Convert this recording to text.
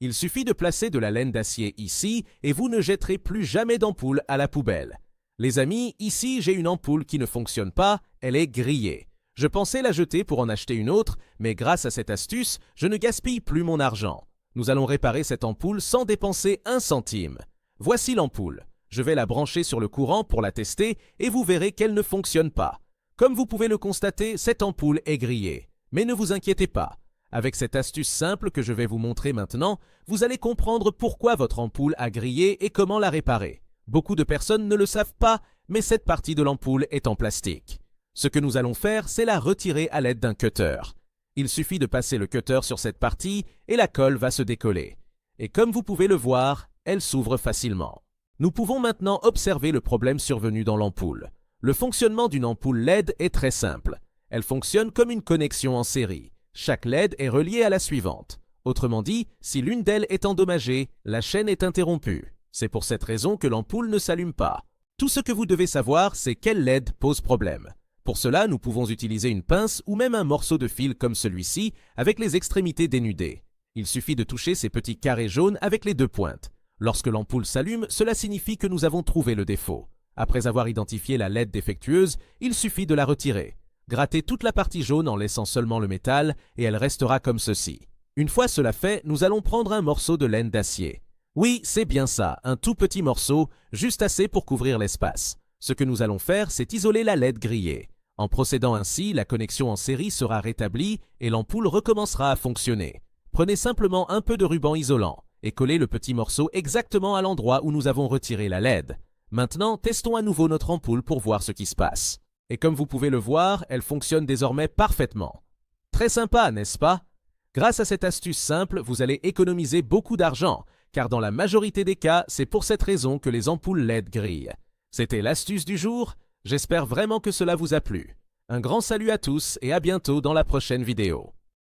Il suffit de placer de la laine d'acier ici et vous ne jetterez plus jamais d'ampoule à la poubelle. Les amis, ici j'ai une ampoule qui ne fonctionne pas, elle est grillée. Je pensais la jeter pour en acheter une autre, mais grâce à cette astuce, je ne gaspille plus mon argent. Nous allons réparer cette ampoule sans dépenser un centime. Voici l'ampoule. Je vais la brancher sur le courant pour la tester et vous verrez qu'elle ne fonctionne pas. Comme vous pouvez le constater, cette ampoule est grillée. Mais ne vous inquiétez pas. Avec cette astuce simple que je vais vous montrer maintenant, vous allez comprendre pourquoi votre ampoule a grillé et comment la réparer. Beaucoup de personnes ne le savent pas, mais cette partie de l'ampoule est en plastique. Ce que nous allons faire, c'est la retirer à l'aide d'un cutter. Il suffit de passer le cutter sur cette partie et la colle va se décoller. Et comme vous pouvez le voir, elle s'ouvre facilement. Nous pouvons maintenant observer le problème survenu dans l'ampoule. Le fonctionnement d'une ampoule LED est très simple. Elle fonctionne comme une connexion en série. Chaque LED est reliée à la suivante. Autrement dit, si l'une d'elles est endommagée, la chaîne est interrompue. C'est pour cette raison que l'ampoule ne s'allume pas. Tout ce que vous devez savoir, c'est quel LED pose problème. Pour cela, nous pouvons utiliser une pince ou même un morceau de fil comme celui-ci avec les extrémités dénudées. Il suffit de toucher ces petits carrés jaunes avec les deux pointes. Lorsque l'ampoule s'allume, cela signifie que nous avons trouvé le défaut. Après avoir identifié la LED défectueuse, il suffit de la retirer. Grattez toute la partie jaune en laissant seulement le métal et elle restera comme ceci. Une fois cela fait, nous allons prendre un morceau de laine d'acier. Oui, c'est bien ça, un tout petit morceau, juste assez pour couvrir l'espace. Ce que nous allons faire, c'est isoler la LED grillée. En procédant ainsi, la connexion en série sera rétablie et l'ampoule recommencera à fonctionner. Prenez simplement un peu de ruban isolant et collez le petit morceau exactement à l'endroit où nous avons retiré la LED. Maintenant, testons à nouveau notre ampoule pour voir ce qui se passe. Et comme vous pouvez le voir, elle fonctionne désormais parfaitement. Très sympa, n'est-ce pas? Grâce à cette astuce simple, vous allez économiser beaucoup d'argent, car dans la majorité des cas, c'est pour cette raison que les ampoules LED grillent. C'était l'astuce du jour. J'espère vraiment que cela vous a plu. Un grand salut à tous et à bientôt dans la prochaine vidéo.